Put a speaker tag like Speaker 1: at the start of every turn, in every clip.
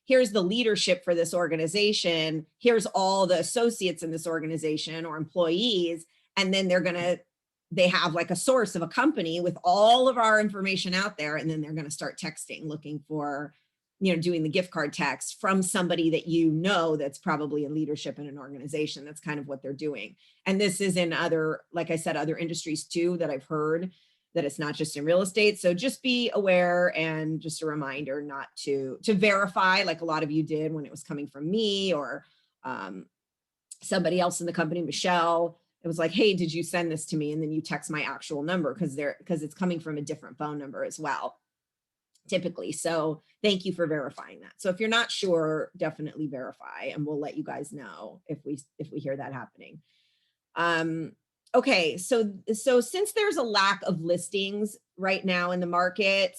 Speaker 1: here's the leadership for this organization, here's all the associates in this organization or employees, and then they have like a source of a company with all of our information out there, and then they're going to start texting looking for, doing the gift card text from somebody that that's probably in leadership in an organization. That's kind of what they're doing. And this is in other, like I said, other industries too, that I've heard, that it's not just in real estate. So just be aware, and just a reminder not to verify like a lot of you did when it was coming from me or somebody else in the company, Michelle. It was like, hey, did you send this to me? And then you text my actual number because it's coming from a different phone number as well, typically. So thank you for verifying that. So if you're not sure, definitely verify, and we'll let you guys know if we hear that happening. Okay, so since there's a lack of listings right now in the market,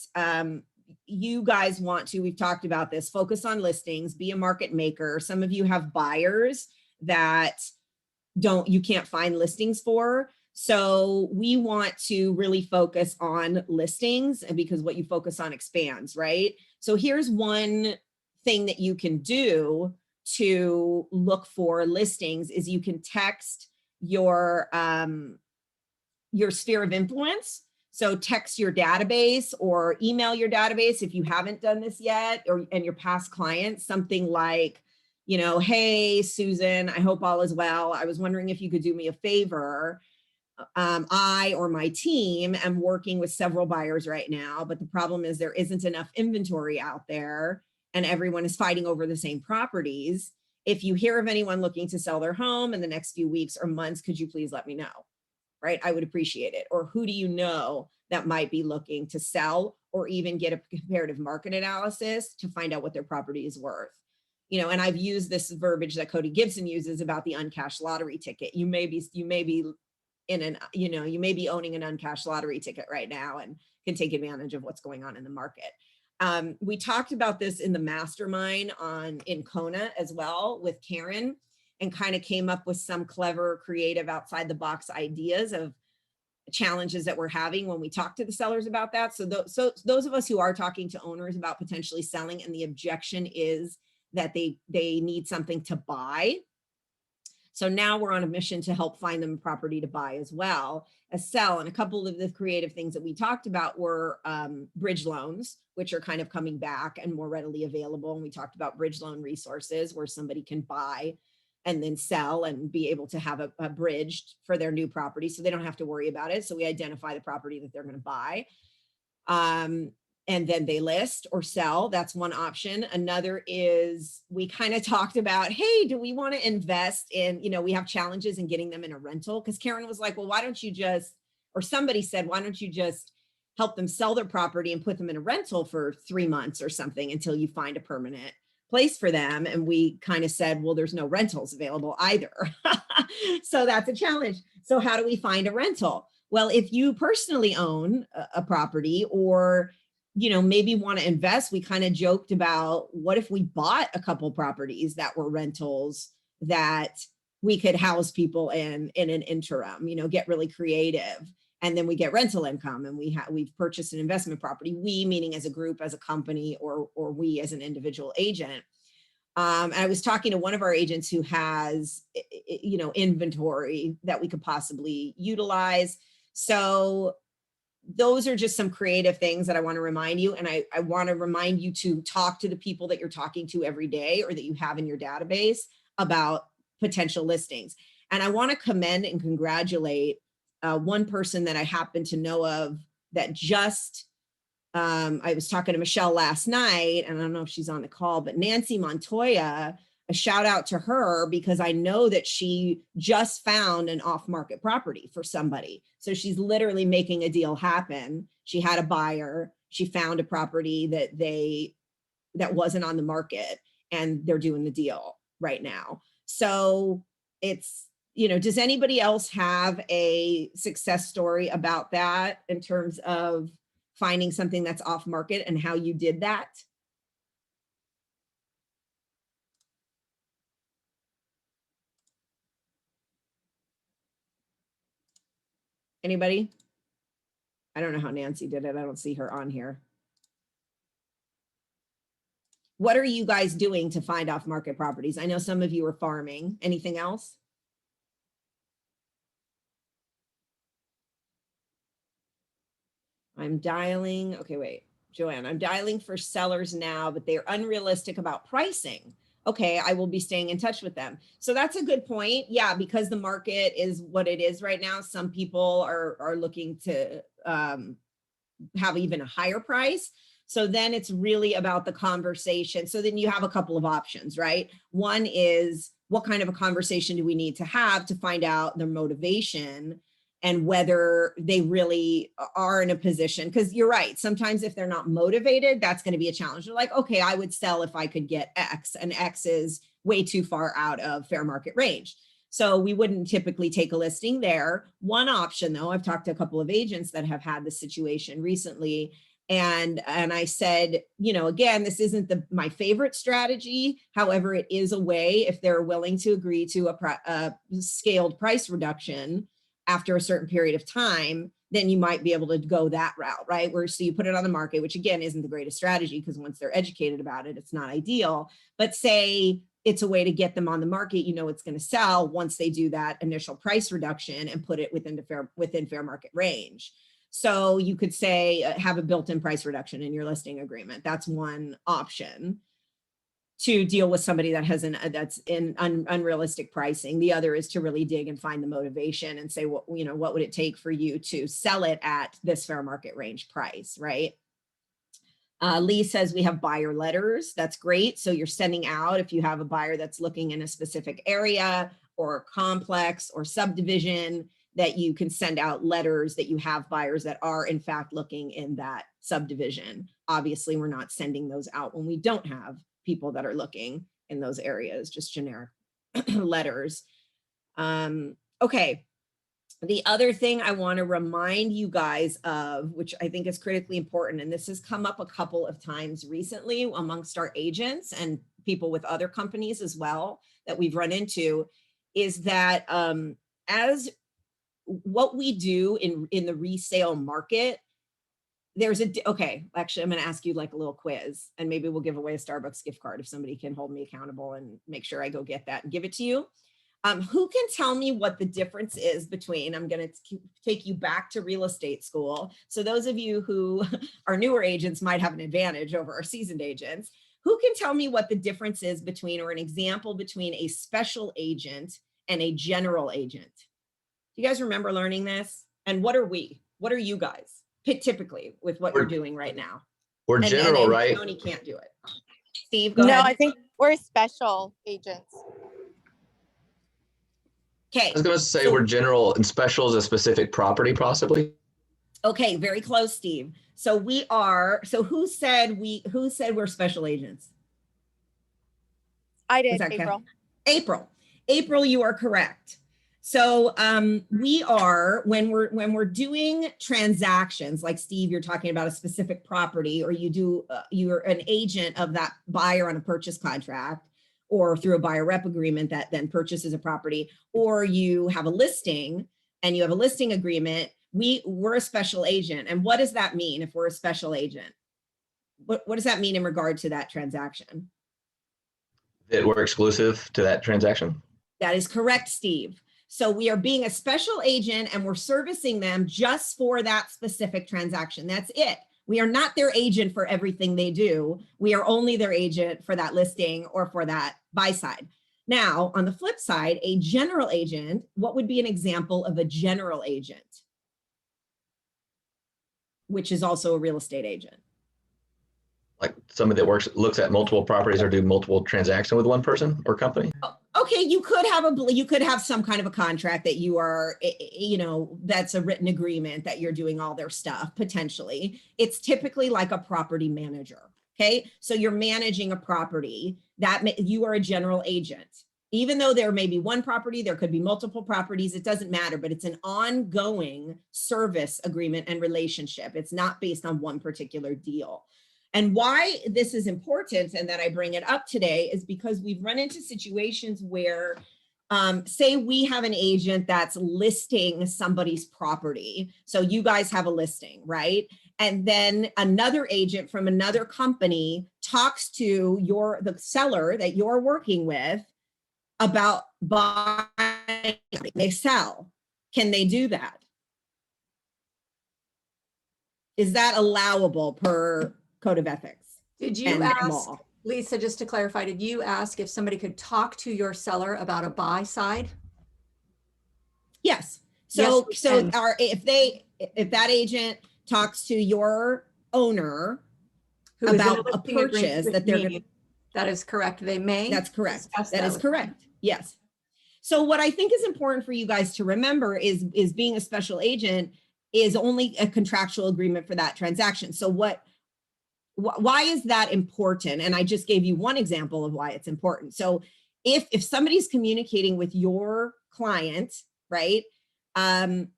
Speaker 1: you guys want to, we've talked about this, focus on listings, be a market maker. Some of you have buyers that you can't find listings for. So we want to really focus on listings, and because what you focus on expands, right? So here's one thing that you can do to look for listings is you can text your sphere of influence. So text your database or email your database if you haven't done this yet, and your past clients, something like, hey, Susan, I hope all is well. I was wondering if you could do me a favor. I or my team am working with several buyers right now, but the problem is there isn't enough inventory out there and everyone is fighting over the same properties. If you hear of anyone looking to sell their home in the next few weeks or months, could you please let me know? Right? I would appreciate it. Or who do you know that might be looking to sell, or even get a comparative market analysis to find out what their property is worth? And I've used this verbiage that Cody Gibson uses about the uncashed lottery ticket. You may be owning an uncashed lottery ticket right now and can take advantage of what's going on in the market. We talked about this in the mastermind in Kona as well with Karen, and kind of came up with some clever, creative, outside the box ideas of challenges that we're having when we talk to the sellers about that. So those of us who are talking to owners about potentially selling, and the objection is that they need something to buy. So now we're on a mission to help find them a property to buy as well as sell. And a couple of the creative things that we talked about were bridge loans, which are kind of coming back and more readily available. And we talked about bridge loan resources where somebody can buy and then sell and be able to have a bridge for their new property, so they don't have to worry about it. So we identify the property that they're going to buy. And then they list or sell. That's one option. Another is, we kind of talked about, hey, do we want to invest in, we have challenges in getting them in a rental? Because Karen was like, well, why don't you just, or somebody said, why don't you just help them sell their property and put them in a rental for 3 months or something until you find a permanent place for them? And we kind of said, well, there's no rentals available either. So that's a challenge. So how do we find a rental? Well, if you personally own a property, or maybe want to invest, we kind of joked about, what if we bought a couple properties that were rentals that we could house people in an interim, get really creative, and then we get rental income, and we've purchased an investment property. We, meaning as a group, as a company, or we as an individual agent. I was talking to one of our agents who has, inventory that we could possibly utilize. So those are just some creative things that I want to remind you. And I want to remind you to talk to the people that you're talking to every day, or that you have in your database, about potential listings. And I want to commend and congratulate one person that I happen to know of that just, I was talking to Michelle last night, and I don't know if she's on the call, but Nancy Montoya, a shout out to her, because I know that she just found an off-market property for somebody. So she's literally making a deal happen. She had a buyer, she found a property that wasn't on the market, and they're doing the deal right now. So it's, does anybody else have a success story about that in terms of finding something that's off market and how you did that? Anybody? I don't know how Nancy did it. I don't see her on here. What are you guys doing to find off market properties? I know some of you are farming. Anything else? I'm dialing. Okay, wait, Joanne, I'm dialing for sellers now, but they're unrealistic about pricing. Okay, I will be staying in touch with them. So that's a good point. Yeah, because the market is what it is right now. Some people are looking to have even a higher price. So then it's really about the conversation. So then you have a couple of options, right? One is, what kind of a conversation do we need to have to find out their motivation and whether they really are in a position? Because you're right, sometimes if they're not motivated, that's going to be a challenge. They're like, okay, I would sell if I could get X, and X is way too far out of fair market range. So we wouldn't typically take a listing there. One option though, I've talked to a couple of agents that have had this situation recently, and I said, you know, again, this isn't my favorite strategy. However, it is a way, if they're willing to agree to a scaled price reduction after a certain period of time, then you might be able to go that route, right? Where so you put it on the market, which again isn't the greatest strategy, because once they're educated about it, it's not ideal. But say it's a way to get them on the market, you know, it's going to sell once they do that initial price reduction and put it within fair market range. So you could say have a built-in price reduction in your listing agreement. That's one option to deal with somebody that has that's in unrealistic pricing. The other is to really dig and find the motivation and say, what, you know, what would it take for you to sell it at this fair market range price, right? Lee says we have buyer letters. That's great. So you're sending out, if you have a buyer that's looking in a specific area or complex or subdivision, that you can send out letters that you have buyers that are in fact looking in that subdivision. Obviously, we're not sending those out when we don't have people that are looking in those areas, just generic letters. Okay. The other thing I want to remind you guys of, which I think is critically important, and this has come up a couple of times recently amongst our agents and people with other companies as well that we've run into, is that as what we do in the resale market, there's okay, actually, I'm going to ask you like a little quiz, and maybe we'll give away a Starbucks gift card if somebody can hold me accountable and make sure I go get that and give it to you. Who can tell me what the difference is between, I'm going to take you back to real estate school. So those of you who are newer agents might have an advantage over our seasoned agents. Who can tell me what the difference is between, or an example between, a special agent and a general agent? Do you guys remember learning this? And what are we? What are you guys typically with what you're doing right now?
Speaker 2: We're general, right?
Speaker 1: Tony can't do it. Steve, go ahead.
Speaker 3: No, I think we're special agents.
Speaker 1: Okay.
Speaker 2: I was going to say we're general, and special is a specific property, possibly.
Speaker 1: Okay, very close, Steve. So we are. So who said we're special agents?
Speaker 3: I did, April.
Speaker 1: April, you are correct. So we are, when we're doing transactions, like Steve, you're talking about a specific property, or you're an agent of that buyer on a purchase contract, or through a buyer rep agreement that then purchases a property, or you have a listing and you have a listing agreement. We're a special agent. And what does that mean if we're a special agent? What does that mean in regard to that transaction?
Speaker 2: That we're exclusive to that transaction?
Speaker 1: That is correct, Steve. So we are being a special agent and we're servicing them just for that specific transaction. That's it. We are not their agent for everything they do. We are only their agent for that listing or for that buy side. Now, on the flip side, a general agent, what would be an example of a general agent, which is also a real estate agent?
Speaker 2: Like somebody that looks at multiple properties or do multiple transactions with one person or company?
Speaker 1: Okay, you could have some kind of a contract that you are, you know, that's a written agreement that you're doing all their stuff, potentially. It's typically like a property manager, okay? So you're managing a property, that you are a general agent. Even though there may be one property, there could be multiple properties, it doesn't matter, but it's an ongoing service agreement and relationship. It's not based on one particular deal. And why this is important, and that I bring it up today, is because we've run into situations where, say we have an agent that's listing somebody's property. So you guys have a listing, right? And then another agent from another company talks to the seller that you're working with about buying, they sell. Can they do that? Is that allowable per code of ethics?
Speaker 4: Did you
Speaker 1: and
Speaker 4: ask,
Speaker 1: law?
Speaker 4: Lisa, just to clarify, did you ask if somebody could talk to your seller about a buy side?
Speaker 1: Yes.
Speaker 4: Yes,
Speaker 1: So
Speaker 4: we can.
Speaker 1: if that agent talks to your owner
Speaker 4: Who is in
Speaker 1: about a
Speaker 4: listing agreement
Speaker 1: purchase
Speaker 4: with
Speaker 1: that they're
Speaker 4: me,
Speaker 1: going to,
Speaker 4: that is correct. They may.
Speaker 1: that's correct.
Speaker 4: discuss
Speaker 1: That is
Speaker 4: with me.
Speaker 1: correct. Yes. So what I think is important for you guys to remember is being a special agent is only a contractual agreement for that transaction. So why is that important? And I just gave you one example of why it's important. So if somebody's communicating with your client, right? And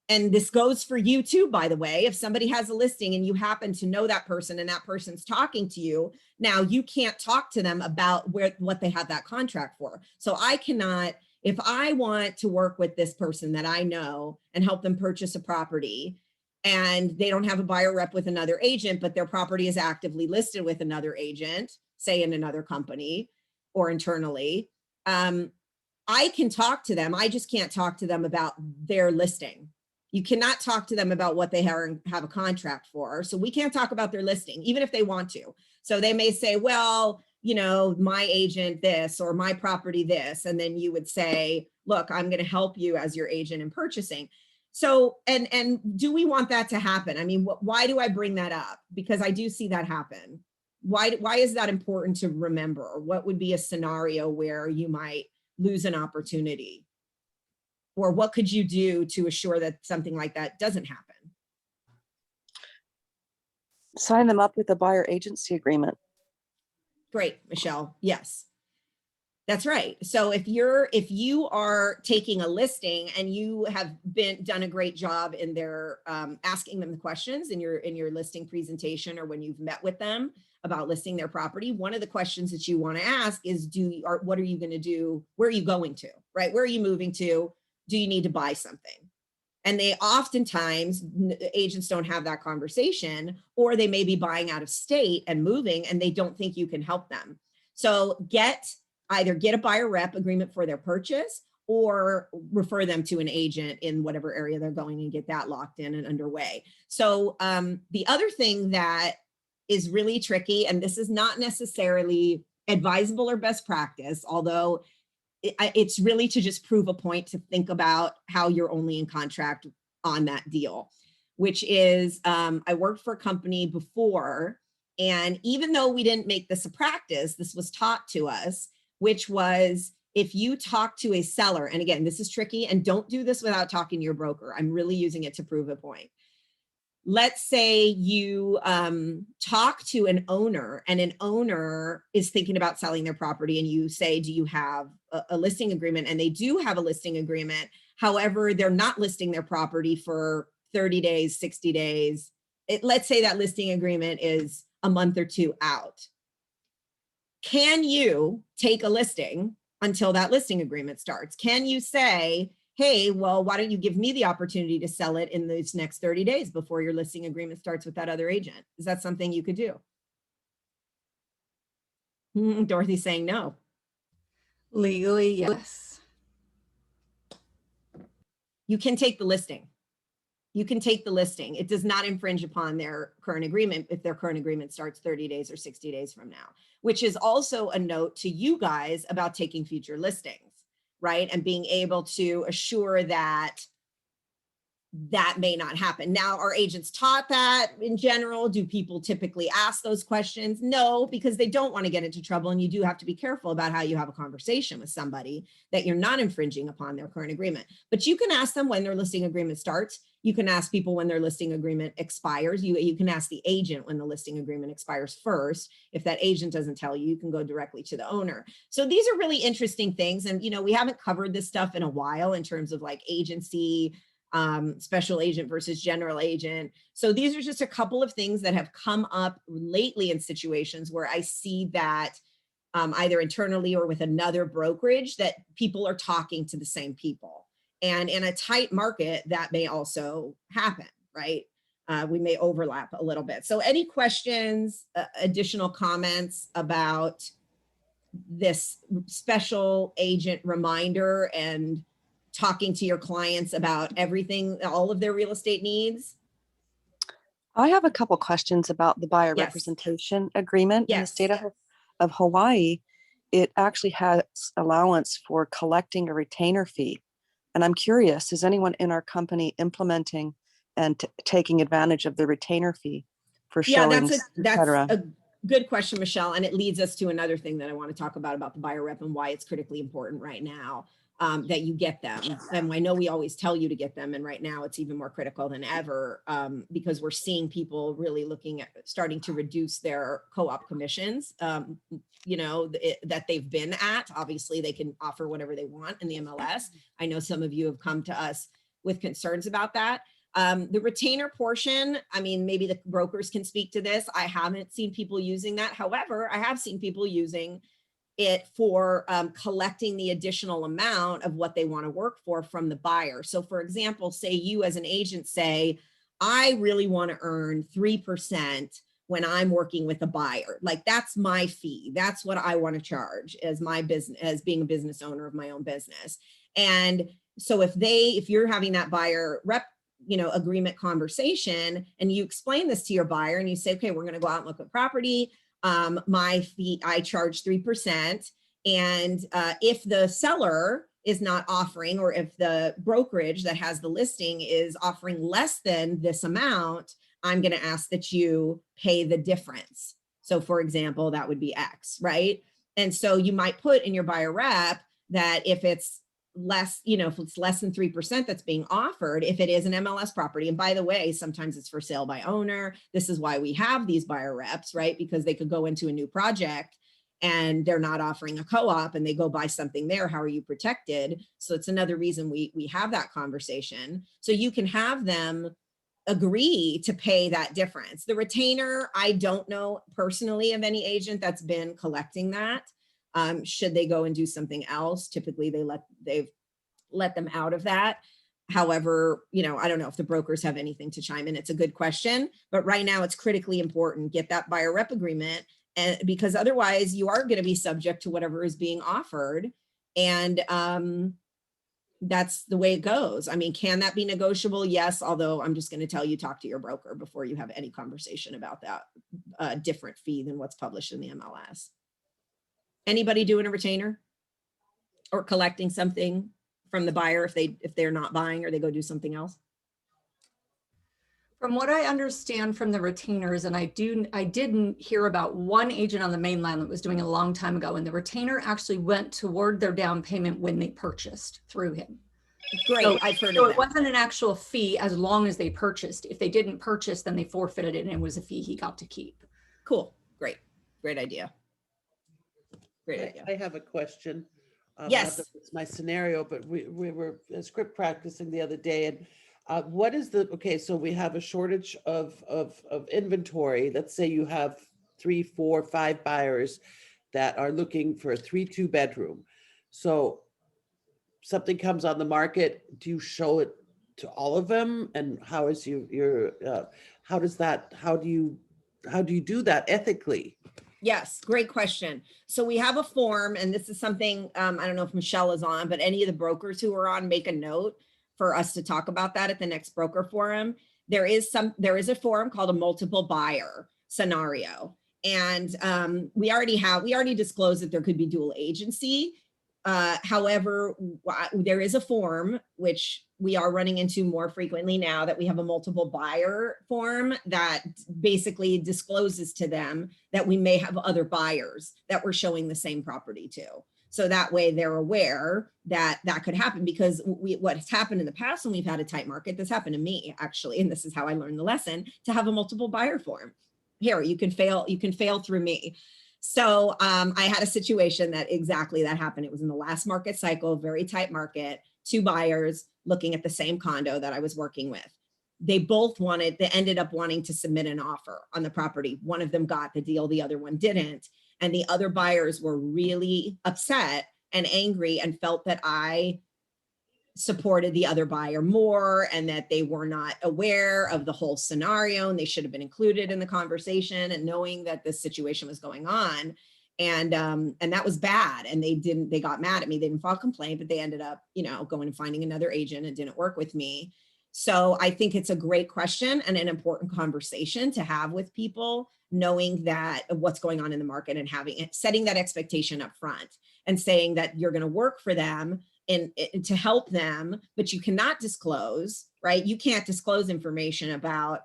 Speaker 1: this goes for you too, by the way, if somebody has a listing and you happen to know that person and that person's talking to you, now you can't talk to them about what they have that contract for. So I cannot, if I want to work with this person that I know and help them purchase a property, and they don't have a buyer rep with another agent, but their property is actively listed with another agent, say in another company or internally, I can talk to them. I just can't talk to them about their listing. You cannot talk to them about what they have a contract for. So we can't talk about their listing, even if they want to. So they may say, well, you know, my agent this or my property this. And then you would say, look, I'm going to help you as your agent in purchasing. So, and do we want that to happen? I mean, why do I bring that up? Because I do see that happen. Why is that important to remember? What would be a scenario where you might lose an opportunity? Or what could you do to assure that something like that doesn't happen?
Speaker 5: Sign them up with a buyer agency agreement.
Speaker 1: Great, Michelle. Yes, that's right. So if you are taking a listing and you have done a great job in their asking them the questions in your listing presentation, or when you've met with them about listing their property, one of the questions that you want to ask is, what are you going to do? Where are you going to? Right? Where are you moving to? Do you need to buy something? And they oftentimes, agents don't have that conversation, or they may be buying out of state and moving and they don't think you can help them. So either get a buyer rep agreement for their purchase or refer them to an agent in whatever area they're going and get that locked in and underway. So the other thing that is really tricky, and this is not necessarily advisable or best practice, although it's really to just prove a point to think about how you're only in contract on that deal, which is I worked for a company before, and even though we didn't make this a practice, this was taught to us, which was if you talk to a seller, and again, this is tricky, and don't do this without talking to your broker. I'm really using it to prove a point. Let's say you talk to an owner and an owner is thinking about selling their property, and you say, do you have a listing agreement? And they do have a listing agreement. However, they're not listing their property for 30 days, 60 days. Let's say that listing agreement is a month or two out. Can you take a listing until that listing agreement starts? Can you say, hey, well, why don't you give me the opportunity to sell it in these next 30 days before your listing agreement starts with that other agent? Is that something you could do? Dorothy's saying no.
Speaker 4: Legally, yes.
Speaker 1: You can take the listing. You can take the listing. It does not infringe upon their current agreement if their current agreement starts 30 days or 60 days from now, which is also a note to you guys about taking future listings, right? And being able to assure that that may not happen. Now, are agents taught that in general? Do people typically ask those questions? No, because they don't want to get into trouble. And you do have to be careful about how you have a conversation with somebody that you're not infringing upon their current agreement. But you can ask them when their listing agreement starts. You can ask people when their listing agreement expires. You can ask the agent when the listing agreement expires first. If that agent doesn't tell you, you can go directly to the owner. So these are really interesting things. And, we haven't covered this stuff in a while in terms of like agency, special agent versus general agent. So these are just a couple of things that have come up lately in situations where I see that either internally or with another brokerage that people are talking to the same people. And in a tight market, that may also happen, right? we may overlap a little bit. So any questions, additional comments about this special agent reminder and talking to your clients about everything, all of their real estate needs?
Speaker 5: I have a couple questions about the buyer
Speaker 1: Yes.
Speaker 5: representation agreement in the
Speaker 1: Yes.
Speaker 5: state of Hawaii. It actually has allowance for collecting a retainer fee. And I'm curious, is anyone in our company implementing and taking advantage of the retainer fee for
Speaker 1: Yeah,
Speaker 5: showings,
Speaker 1: that's
Speaker 5: etc.?
Speaker 1: a good question, Michelle. And it leads us to another thing that I want to talk about the buyer rep and why it's critically important right now, that you get them. And I know we always tell you to get them. And right now it's even more critical than ever, because we're seeing people really looking at starting to reduce their co-op commissions, that they've been at. Obviously, they can offer whatever they want in the MLS. I know some of you have come to us with concerns about that. The retainer portion, I mean, maybe the brokers can speak to this. I haven't seen people using that. However, I have seen people using it for collecting the additional amount of what they want to work for from the buyer. So for example, say you as an agent say, I really want to earn 3% when I'm working with a buyer. Like that's my fee. That's what I want to charge as my business, as being a business owner of my own business. And so if you're having that buyer rep agreement conversation and you explain this to your buyer and you say, okay, we're going to go out and look at property. My fee, I charge 3%. And if the seller is not offering, or if the brokerage that has the listing is offering less than this amount, I'm going to ask that you pay the difference. So for example, that would be X, right? And so you might put in your buyer rep that if it's less, if it's less than 3% that's being offered, if it is an MLS property, and by the way, sometimes it's for sale by owner. This is why we have these buyer reps, right? Because they could go into a new project and they're not offering a co-op and they go buy something there. How are you protected? So it's another reason we have that conversation. So you can have them agree to pay that difference. The retainer, I don't know personally of any agent that's been collecting that. Should they go and do something else? Typically they've let them out of that. However, I don't know if the brokers have anything to chime in. It's a good question, but right now it's critically important. Get that buyer rep agreement, and because otherwise you are going to be subject to whatever is being offered. And that's the way it goes. I mean, can that be negotiable? Yes. Although I'm just going to tell you, talk to your broker before you have any conversation about that different fee than what's published in the MLS. Anybody doing a retainer or collecting something from the buyer if they're not buying or they go do something else?
Speaker 4: From what I understand from the retainers, and I didn't hear about one agent on the mainland that was doing it a long time ago, and the retainer actually went toward their down payment when they purchased through him.
Speaker 1: Great,
Speaker 4: So,
Speaker 1: I've heard
Speaker 4: so
Speaker 1: of
Speaker 4: it
Speaker 1: that.
Speaker 4: wasn't an actual fee as long as they purchased. If they didn't purchase, then they forfeited it and it was a fee he got to keep.
Speaker 1: Cool, great idea. Great idea.
Speaker 6: I have a question.
Speaker 1: Yes.
Speaker 6: Not that it's my scenario, but we were script practicing the other day, and what is so we have a shortage of inventory. Let's say you have 3, 4, 5 buyers that are looking for a 3-2 bedroom. So something comes on the market, do you show it to all of them? And how is how do you do that ethically?
Speaker 1: Yes, great question. So we have a form, and this is something, I don't know if Michelle is on, but any of the brokers who are on, make a note for us to talk about that at the next broker forum. There is a forum called a multiple buyer scenario. And we already disclosed that there could be dual agency. However, there is a form, which we are running into more frequently now, that we have a multiple buyer form that basically discloses to them that we may have other buyers that we're showing the same property to. So that way they're aware that that could happen, because what's happened in the past when we've had a tight market, this happened to me actually, and this is how I learned the lesson, to have a multiple buyer form. Here, you can fail through me. So I had a situation that exactly that happened. It was in the last market cycle, very tight market, 2 buyers looking at the same condo that I was working with. They ended up wanting to submit an offer on the property. One of them got the deal, the other one didn't. And the other buyers were really upset and angry and felt that I supported the other buyer more and that they were not aware of the whole scenario and they should have been included in the conversation and knowing that this situation was going on. And that was bad. And they got mad at me. They didn't file a complaint, but they ended up, going and finding another agent and didn't work with me. So I think it's a great question and an important conversation to have with people, knowing that what's going on in the market and setting that expectation up front and saying that you're going to work for them and to help them, but you cannot disclose, right? You can't disclose information about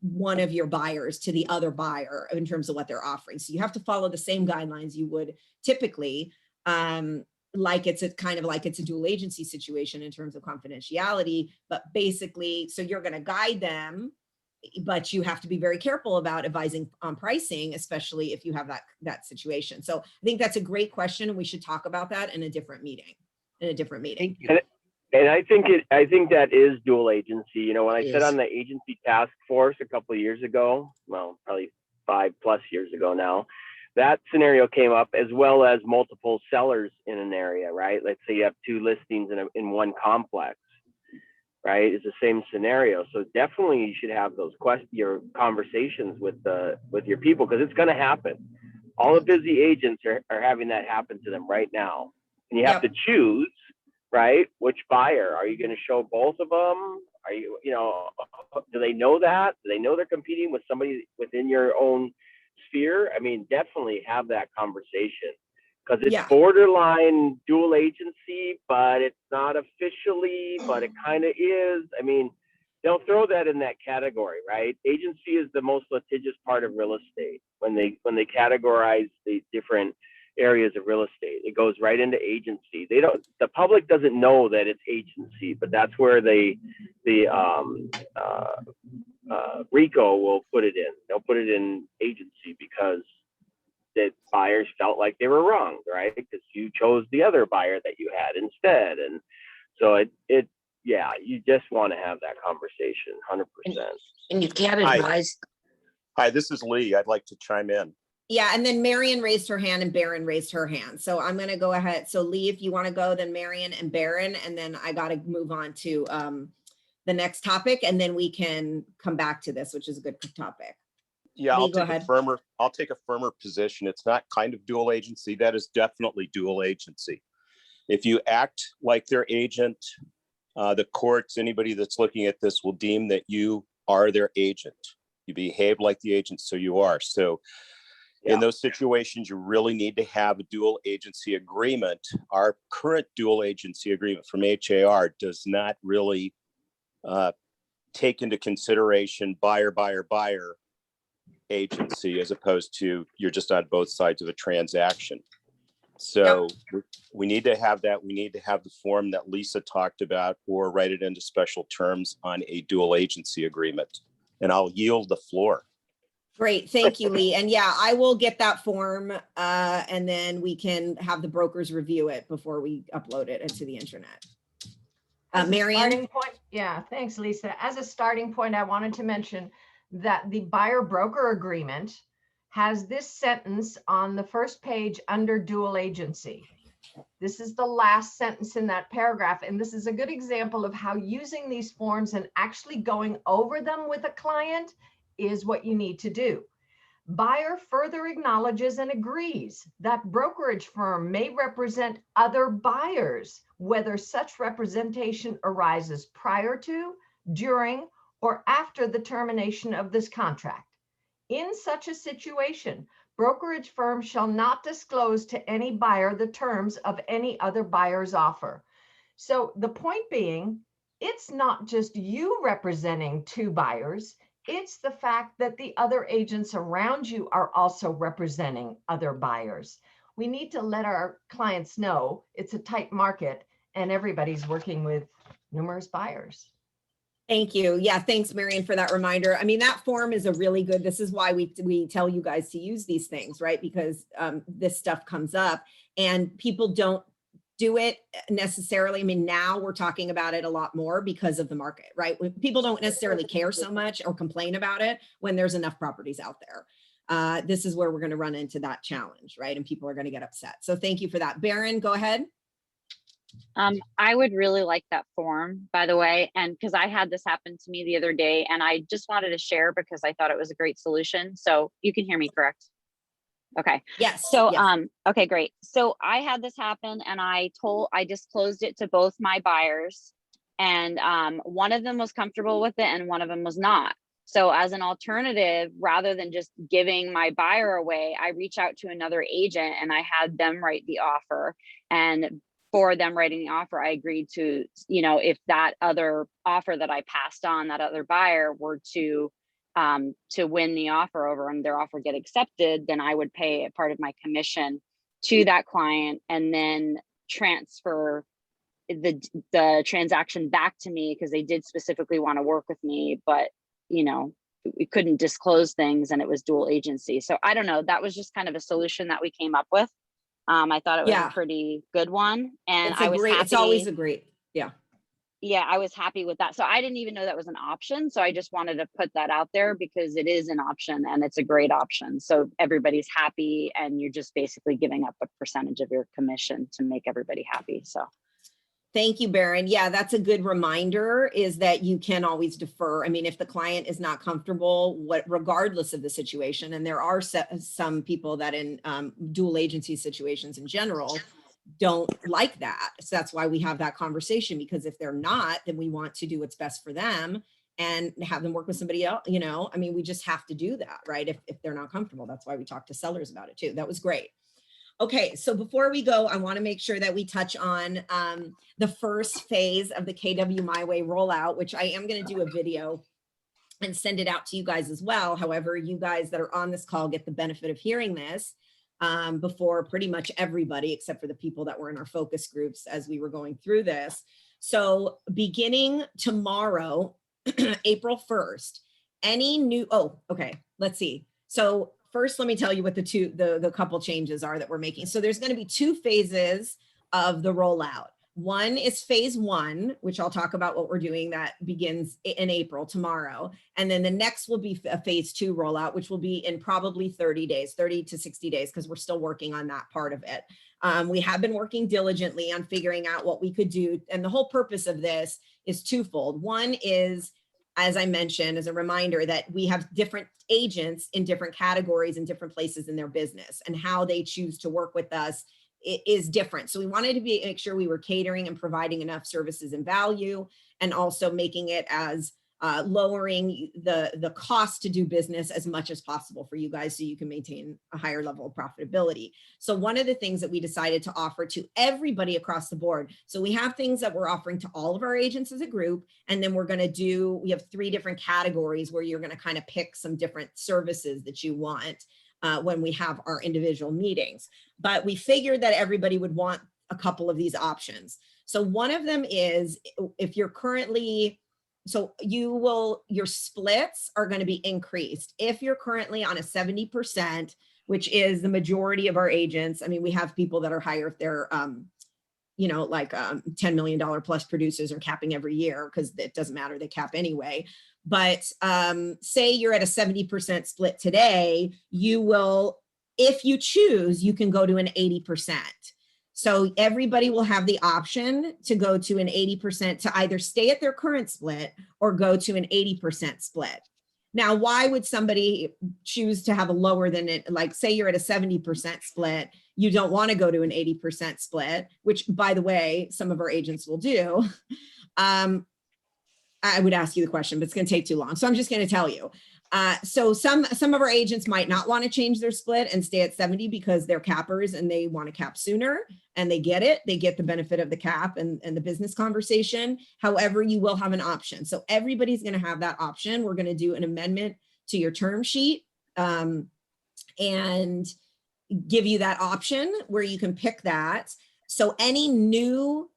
Speaker 1: one of your buyers to the other buyer in terms of what they're offering. So you have to follow the same guidelines you would typically, like it's a dual agency situation in terms of confidentiality, but basically, so you're going to guide them, but you have to be very careful about advising on pricing, especially if you have that situation. So I think that's a great question, and we should talk about that in a different meeting.
Speaker 5: Thank you.
Speaker 7: And I think that is dual agency. When I
Speaker 1: It
Speaker 7: sat
Speaker 1: is.
Speaker 7: on the agency task force a couple of years ago, well, probably 5+ years ago now, that scenario came up, as well as multiple sellers in an area, right? Let's say you have 2 listings in one complex, right? It's the same scenario. So definitely you should have those your conversations with your people, because it's going to happen. All the busy agents are having that happen to them right now. And you have
Speaker 1: Yep.
Speaker 7: to choose, right? Which buyer? Are you going to show both of them? Are you, do they know that? Do they know they're competing with somebody within your own sphere? I mean, definitely have that conversation, because it's
Speaker 1: Yeah.
Speaker 7: borderline dual agency, but it's not officially, but it kind of is. I mean, they'll throw that in that category, right? Agency is the most litigious part of real estate. When they categorize the different areas of real estate, it goes right into agency. The public doesn't know that it's agency, but that's where the RICO will put it in. They'll put it in agency because the buyers felt like they were wrong, right? Because you chose the other buyer that you had instead. And so you just want to have that conversation 100%.
Speaker 8: And you can't
Speaker 9: Hi.
Speaker 8: advise.
Speaker 9: Hi, this is Lee. I'd like to chime in.
Speaker 1: Yeah, and then Marion raised her hand and Barron raised her hand. So I'm going to go ahead. So Lee, if you want to go, then Marion and Barron, and then I got to move on to the next topic, and then we can come back to this, which is a good topic.
Speaker 9: Yeah,
Speaker 1: Lee,
Speaker 9: I'll
Speaker 1: go
Speaker 9: take
Speaker 1: ahead.
Speaker 9: I'll take a firmer position. It's not kind of dual agency. That is definitely dual agency. If you act like their agent, the courts, anybody that's looking at this will deem that you are their agent. You behave like the agent, so you are. So in those situations, you really need to have a dual agency agreement. Our current dual agency agreement from HAR does not really take into consideration buyer agency, as opposed to you're just on both sides of a transaction. So we need to have that. We need to have the form that Lisa talked about, or write it into special terms on a dual agency agreement. And I'll yield the floor.
Speaker 1: Great, thank you, Lee. And yeah, I will get that form and then we can have the brokers review it before we upload it into the internet.
Speaker 10: As a
Speaker 1: Marion?
Speaker 10: starting point, yeah, thanks, Lisa. As a starting point, I wanted to mention that the buyer broker agreement has this sentence on the first page under dual agency. This is the last sentence in that paragraph, and this is a good example of how using these forms and actually going over them with a client is what you need to do. Buyer further acknowledges and agrees that brokerage firm may represent other buyers, whether such representation arises prior to, during, or after the termination of this contract. In such a situation, brokerage firm shall not disclose to any buyer the terms of any other buyer's offer. So the point being, it's not just you representing 2 buyers, it's the fact that the other agents around you are also representing other buyers. We need to let our clients know it's a tight market and everybody's working with numerous buyers.
Speaker 1: Thank you. Yeah, thanks, Marion, for that reminder. I mean, that form is a really good, this is why we tell you guys to use these things, right? Because this stuff comes up and people don't do it necessarily. I mean, now we're talking about it a lot more because of the market, right? People don't necessarily care so much or complain about it when there's enough properties out there. This is where we're going to run into that challenge, right? And people are going to get upset. So thank you for that. Barron, go ahead.
Speaker 8: I would really like that form, by the way, and because I had this happen to me the other day, and I just wanted to share because I thought it was a great solution. So you can hear me, correct? Okay.
Speaker 1: Yes.
Speaker 8: So,
Speaker 1: yes.
Speaker 8: okay, great. So I had this happen, and I disclosed it to both my buyers, and one of them was comfortable with it and one of them was not. So as an alternative, rather than just giving my buyer away, I reach out to another agent and I had them write the offer. And for them writing the offer, I agreed to, if that other offer that I passed on, that other buyer were to win the offer over and their offer get accepted, then I would pay a part of my commission to that client and then transfer the transaction back to me, because they did specifically want to work with me, but we couldn't disclose things and it was dual agency. So I don't know, that was just kind of a solution that we came up with. I thought it was
Speaker 1: Yeah.
Speaker 8: a pretty good one, and
Speaker 1: It's
Speaker 8: I was happy.
Speaker 1: it's always a great, yeah.
Speaker 8: Yeah, I was happy with that. So I didn't even know that was an option. So I just wanted to put that out there because it is an option and it's a great option. So everybody's happy and you're just basically giving up a percentage of your commission to make everybody happy. So
Speaker 1: Thank you, Baron. Yeah, that's a good reminder, is that you can always defer. I mean, if the client is not comfortable, regardless of the situation, and there are some people that in dual agency situations in general don't like that. So that's why we have that conversation, because if they're not, then we want to do what's best for them and have them work with somebody else. I mean, we just have to do that, right? If they're not comfortable. That's why we talk to sellers about it too. That was great. Okay, so before we go, I want to make sure that we touch on the first phase of the KW My Way rollout, which I am going to do a video and send it out to you guys as well. However, you guys that are on this call get the benefit of hearing this before pretty much everybody, except for the people that were in our focus groups as we were going through this. So beginning tomorrow, April 1st, any new, let's see. So first, let me tell you what the couple changes are that we're making. So there's going to be 2 phases of the rollout. One is phase 1, which I'll talk about what we're doing, that begins in April tomorrow. And then the next will be a phase 2 rollout, which will be in probably 30 to 60 days, because we're still working on that part of it. We have been working diligently on figuring out what we could do. And the whole purpose of this is twofold. One is, as I mentioned, as a reminder, that we have different agents in different categories and different places in their business, and how they choose to work with us is different. So we wanted to make sure we were catering and providing enough services and value, and also making it as lowering the cost to do business as much as possible for you guys, so you can maintain a higher level of profitability. So one of the things that we decided to offer to everybody across the board, so we have things that we're offering to all of our agents as a group, and then we have 3 different categories where you're going to kind of pick some different services that you want when we have our individual meetings. But we figured that everybody would want a couple of these options. So one of them is, if you're currently, your splits are going to be increased. If you're currently on a 70%, which is the majority of our agents. I mean, we have people that are higher if they're, $10 million plus producers are capping every year, because it doesn't matter, they cap anyway. But say you're at a 70% split today, you will, if you choose, you can go to an 80%. So everybody will have the option to go to an 80%, to either stay at their current split or go to an 80% split. Now, why would somebody choose to have a lower than it? Like, say you're at a 70% split, you don't want to go to an 80% split, which, by the way, some of our agents will do. I would ask you the question, but it's going to take too long. So I'm just going to tell you. So some of our agents might not want to change their split and stay at 70 because they're cappers and they want to cap sooner, and they get it. They get the benefit of the cap and the business conversation. However, you will have an option. So everybody's going to have that option. We're going to do an amendment to your term sheet and give you that option where you can pick that. So any new,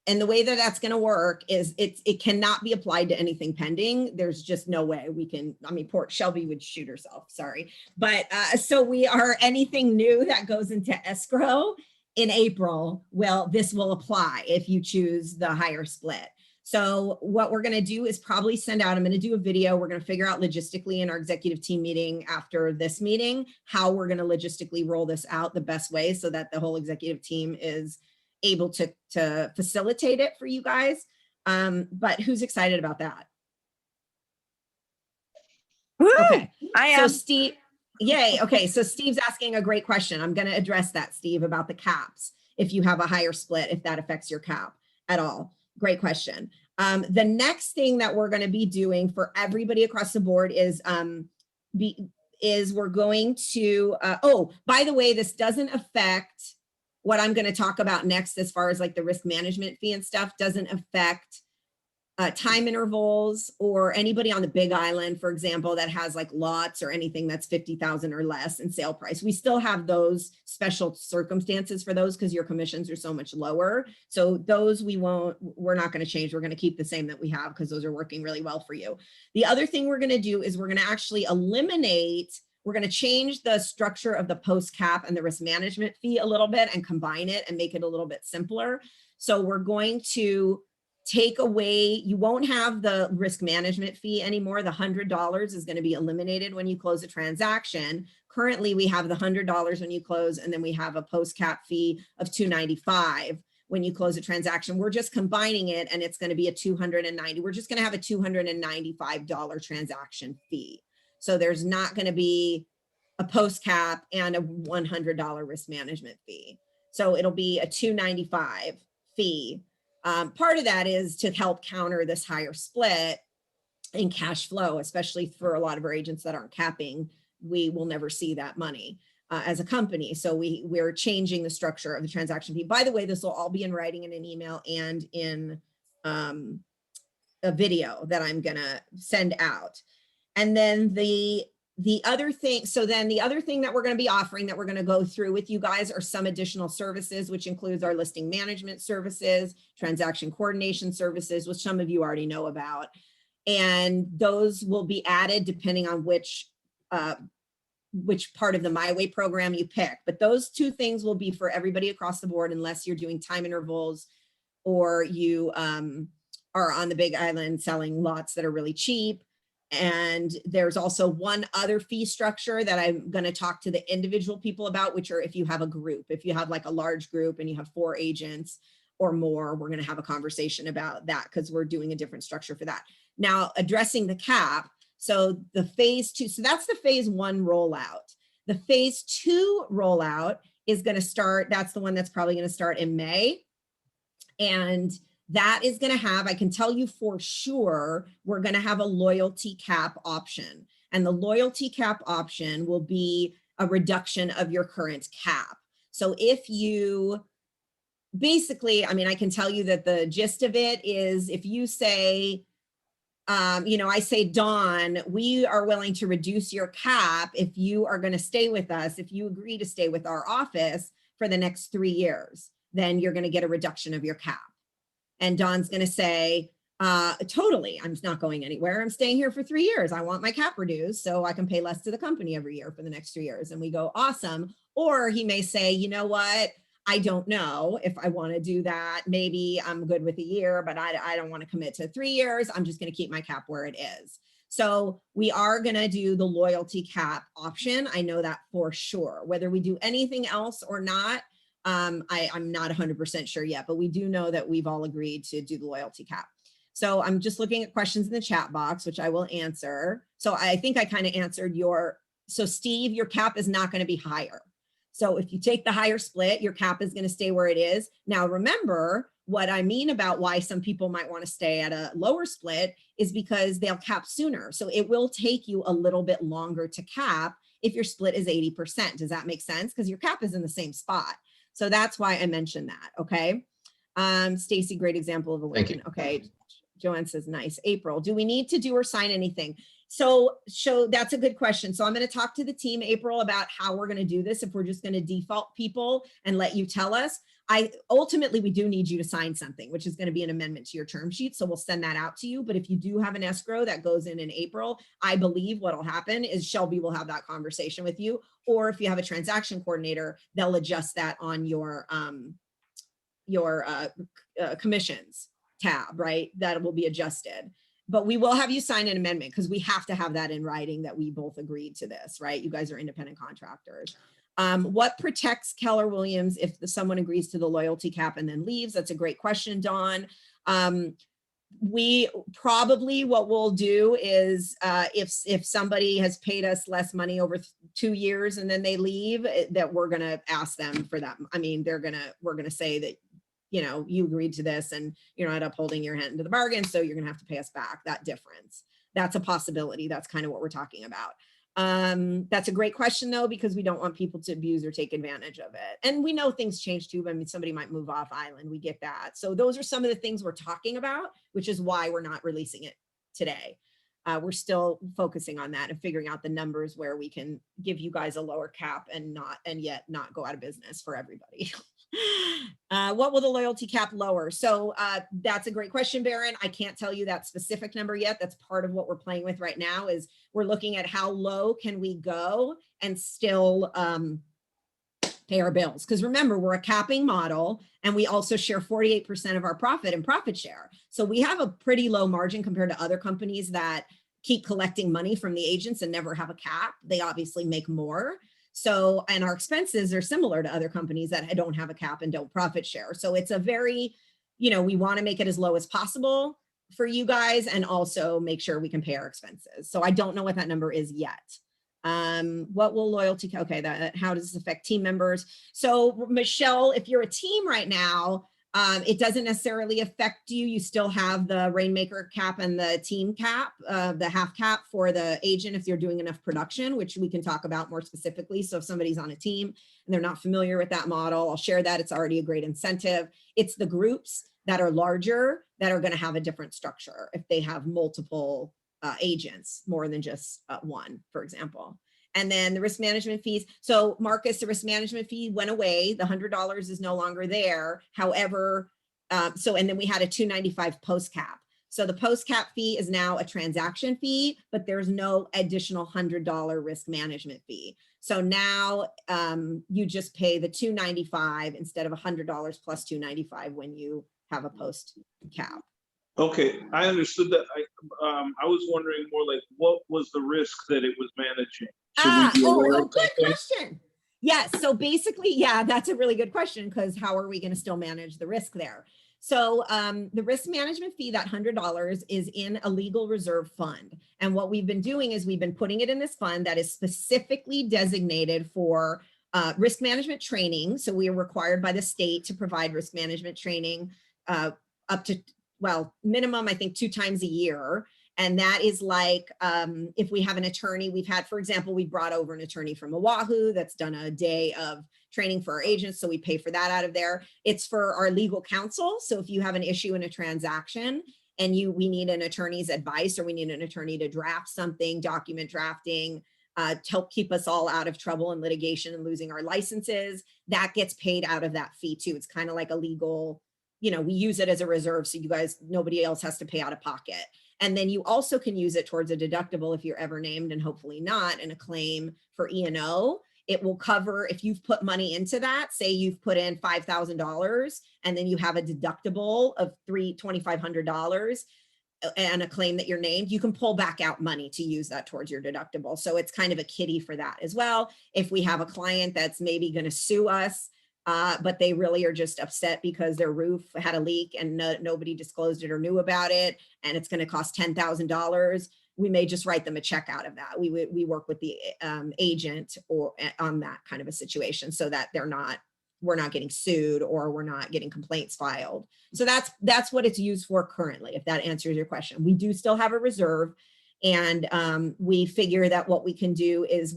Speaker 1: and the way that that's going to work is it cannot be applied to anything pending. There's just no way we can. I mean, poor Shelby would shoot herself. Sorry. But so we are, anything new that goes into escrow in April, well, this will apply if you choose the higher split. So what we're going to do is probably send out, I'm going to do a video. We're going to figure out logistically in our executive team meeting after this meeting, how we're going to logistically roll this out the best way so that the whole executive team is able to facilitate it for you guys. But who's excited about that?
Speaker 11: Woo!
Speaker 1: Okay.
Speaker 11: I
Speaker 1: So
Speaker 11: am.
Speaker 1: Steve, yay. Okay. So Steve's asking a great question. I'm going to address that, Steve, about the caps. If you have a higher split, if that affects your cap at all. Great question. The next thing that we're going to be doing for everybody across the board is we're going to, oh, by the way, this doesn't affect what I'm going to talk about next as far as like the risk management fee and stuff, doesn't affect time intervals or anybody on the Big Island, for example, that has like lots or anything that's 50,000 or less in sale price. We still have those special circumstances for those because your commissions are so much lower. So those we're not going to change. We're going to keep the same that we have because those are working really well for you. The other thing we're going to do is we're going to actually we're going to change the structure of the post cap and the risk management fee a little bit and combine it and make it a little bit simpler. So we're going to take away, you won't have the risk management fee anymore. The $100 is going to be eliminated when you close a transaction. Currently, we have the $100 when you close, and then we have a post cap fee of $295 when you close a transaction. We're just combining it, and it's going to be a $290. We're just going to have a $295 transaction fee. So there's not going to be a post cap and a $100 risk management fee. So it'll be a $295 fee. Part of that is to help counter this higher split in cash flow, especially for a lot of our agents that aren't capping. We will never see that money as a company. So we're changing the structure of the transaction fee. By the way, this will all be in writing in an email and in a video that I'm going to send out. And then the other thing, so then the other thing that we're going to be offering that we're going to go through with you guys are some additional services, which includes our listing management services, transaction coordination services, which some of you already know about. And those will be added depending on which part of the My Way program you pick. But those two things will be for everybody across the board, unless you're doing time intervals or you are on the Big Island selling lots that are really cheap. And there's also one other fee structure that I'm going to talk to the individual people about, which are if you have a group, if you have like a large group and you have 4 agents or more, we're going to have a conversation about that because we're doing a different structure for that. Now, addressing the cap. So the phase 2, so that's the phase 1 rollout. The phase 2 rollout is going to start, that's the one that's probably going to start in May. And that is going to have, I can tell you for sure, we're going to have a loyalty cap option. And the loyalty cap option will be a reduction of your current cap. So if you basically, I mean, I can tell you that the gist of it is if you say, you know, I say, Dawn, we are willing to reduce your cap if you are going to stay with us, if you agree to stay with our office for the next 3 years, then you're going to get a reduction of your cap. And Dawn's going to say, totally, I'm not going anywhere. I'm staying here for 3 years. I want my cap reduced so I can pay less to the company every year for the next 3 years. And we go, awesome. Or he may say, you know what? I don't know if I want to do that. Maybe I'm good with a year, but I don't want to commit to 3 years. I'm just going to keep my cap where it is. So we are going to do the loyalty cap option. I know that for sure. Whether we do anything else or not, I'm not 100% sure yet, but we do know that we've all agreed to do the loyalty cap. So I'm just looking at questions in the chat box, which I will answer. So I think I kind of answered so Steve, your cap is not going to be higher. So if you take the higher split, your cap is going to stay where it is. Now, remember what I mean about why some people might want to stay at a lower split is because they'll cap sooner. So it will take you a little bit longer to cap if your split is 80%. Does that make sense? Because your cap is in the same spot. So that's why I mentioned that. Okay. Stacy, great example of a win. Okay. Joanne says, nice. April, do we need to do or sign anything? So that's a good question. So I'm going to talk to the team, April, about how we're going to do this. If we're just going to default people and let you tell us, ultimately, we do need you to sign something, which is going to be an amendment to your term sheet. So we'll send that out to you. But if you do have an escrow that goes in April, I believe what will happen is Shelby will have that conversation with you. Or if you have a transaction coordinator, they'll adjust that on your commissions tab, right? That will be adjusted. But we will have you sign an amendment because we have to have that in writing that we both agreed to this, right? You guys are independent contractors. What protects Keller Williams if someone agrees to the loyalty cap and then leaves? That's a great question, Dawn. We probably, what we'll do is if somebody has paid us less money over 2 years and then they leave, that we're going to ask them for that. I mean, we're going to say that, you know, you agreed to this and you're not upholding your hand to the bargain, so you're going to have to pay us back that difference. That's a possibility. That's kind of what we're talking about. That's a great question though, because we don't want people to abuse or take advantage of it. And we know things change too. I mean, somebody might move off island. We get that. So those are some of the things we're talking about, which is why we're not releasing it today. We're still focusing on that and figuring out the numbers where we can give you guys a lower cap and yet not go out of business for everybody. What will the loyalty cap lower? So that's a great question, Baron. I can't tell you that specific number yet. That's part of what we're playing with right now is we're looking at how low can we go and still pay our bills. Because remember, we're a capping model and we also share 48% of our profit in profit share. So we have a pretty low margin compared to other companies that keep collecting money from the agents and never have a cap. They obviously make more. So, and our expenses are similar to other companies that don't have a cap and don't profit share. So it's a very, you know, we want to make it as low as possible for you guys and also make sure we can pay our expenses. So I don't know what that number is yet. What will loyalty, okay, how does this affect team members? So Michelle, if you're a team right now, it doesn't necessarily affect you. You still have the Rainmaker cap and the team cap, the half cap for the agent if you're doing enough production, which we can talk about more specifically. So if somebody's on a team and they're not familiar with that model, I'll share that. It's already a great incentive. It's the groups that are larger that are going to have a different structure if they have multiple agents, more than just one, for example. And then the risk management fees. So Marcus, the risk management fee went away. The $100 is no longer there. However, and then we had a $295 post cap. So the post cap fee is now a transaction fee, but there's no additional $100 risk management fee. So now you just pay the $295 instead of $100 plus $295 when you have a post cap.
Speaker 11: Okay, I understood that. I was wondering more like, what was the risk that it was managing?
Speaker 1: Good question. Yes, so basically, yeah, that's a really good question because how are we going to still manage the risk there? So the risk management fee, that $100 is in a legal reserve fund. And what we've been doing is we've been putting it in this fund that is specifically designated for risk management training. So we are required by the state to provide risk management training up to, well, minimum, I think 2 times a year. And that is like, if we have an attorney, we've had, for example, we brought over an attorney from Oahu that's done a day of training for our agents. So we pay for that out of there. It's for our legal counsel. So if you have an issue in a transaction and we need an attorney's advice or we need an attorney to draft something, document drafting, to help keep us all out of trouble and litigation and losing our licenses, that gets paid out of that fee too. It's kind of like a legal, you know, we use it as a reserve so you guys, nobody else has to pay out of pocket. And then you also can use it towards a deductible if you're ever named, and hopefully not, in a claim for E&O. It will cover, if you've put money into that, say you've put in $5,000 and then you have a deductible of $2,500 and a claim that you're named, you can pull back out money to use that towards your deductible. So it's kind of a kitty for that as well. If we have a client that's maybe going to sue us, but they really are just upset because their roof had a leak and nobody disclosed it or knew about it, and it's going to cost $10,000, we may just write them a check out of that. We work with the agent or on that kind of a situation so that we're not getting sued or we're not getting complaints filed. So that's what it's used for currently, if that answers your question. We do still have a reserve, and we figure that what we can do is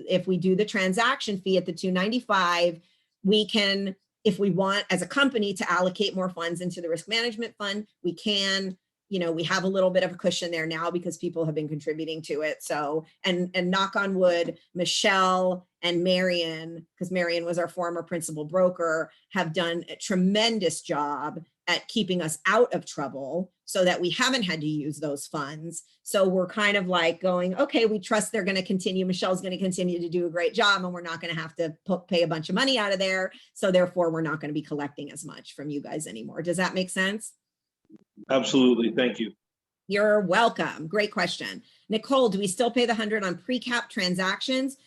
Speaker 1: if we do the transaction fee at the $295, we can, if we want as a company to allocate more funds into the risk management fund, we can. You know, we have a little bit of a cushion there now because people have been contributing to it. So, and knock on wood, Michelle and Marion, because Marion was our former principal broker, have done a tremendous job at keeping us out of trouble so that we haven't had to use those funds. So we're kind of like going, okay, we trust they're going to continue. Michelle's going to continue to do a great job and we're not going to have to pay a bunch of money out of there. So therefore, we're not going to be collecting as much from you guys anymore. Does that make sense?
Speaker 11: Absolutely. Thank you.
Speaker 1: You're welcome. Great question. Nicole, do we still pay the 100 on pre-cap transactions?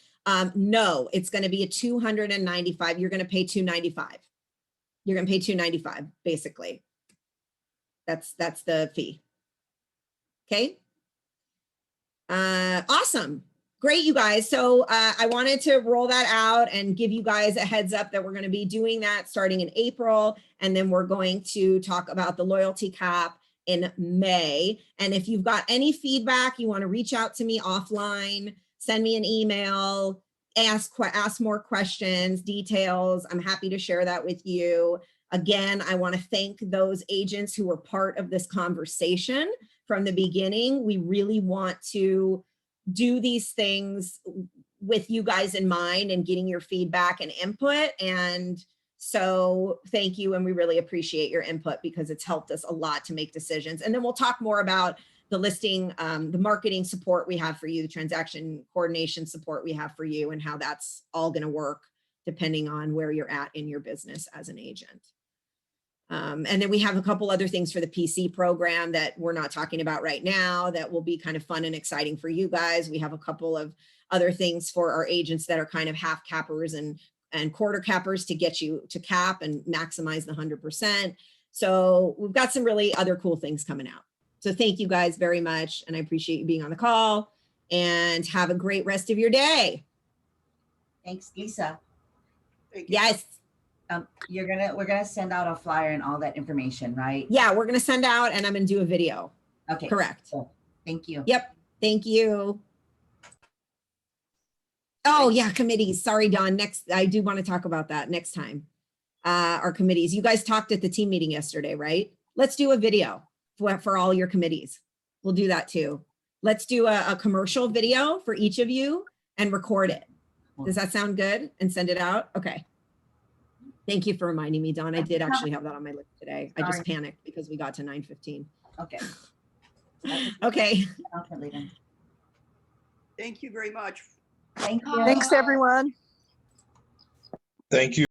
Speaker 1: No, it's going to be a 295. You're going to pay 295. You're going to pay 295 basically. That's the fee. Okay. Awesome. Great, you guys. So I wanted to roll that out and give you guys a heads up that we're going to be doing that starting in April. And then we're going to talk about the loyalty cap in May. And if you've got any feedback, you want to reach out to me offline, send me an email, ask more questions, details. I'm happy to share that with you. Again, I want to thank those agents who were part of this conversation from the beginning. We really want to do these things with you guys in mind and getting your feedback and input. And so thank you. And we really appreciate your input because it's helped us a lot to make decisions. And then we'll talk more about the listing, the marketing support we have for you, the transaction coordination support we have for you, and how that's all going to work depending on where you're at in your business as an agent. And then we have a couple other things for the PC program that we're not talking about right now that will be kind of fun and exciting for you guys. We have a couple of other things for our agents that are kind of half cappers and quarter cappers to get you to cap and maximize the 100%. So we've got some really other cool things coming out. So thank you guys very much. And I appreciate you being on the call, and have a great rest of your day.
Speaker 12: Thanks, Lisa.
Speaker 1: Yes.
Speaker 12: We're gonna send out a flyer and all that information, right?
Speaker 1: Yeah, we're going to send out, and I'm going to do a video.
Speaker 12: Okay.
Speaker 1: Correct.
Speaker 12: Cool. Thank you.
Speaker 1: Yep. Thank you. Oh yeah, committees. Sorry, Dawn. Next, I do want to talk about that next time. Our committees. You guys talked at the team meeting yesterday, right? Let's do a video for all your committees. We'll do that too. Let's do a commercial video for each of you and record it. Does that sound good? And send it out? Okay. Thank you for reminding me, Dawn. I did actually have that on my list today. I just panicked because we got to 9:15.
Speaker 12: Okay.
Speaker 1: Okay.
Speaker 13: Thank you very much.
Speaker 12: Thank you.
Speaker 5: Thanks, everyone.
Speaker 11: Thank you.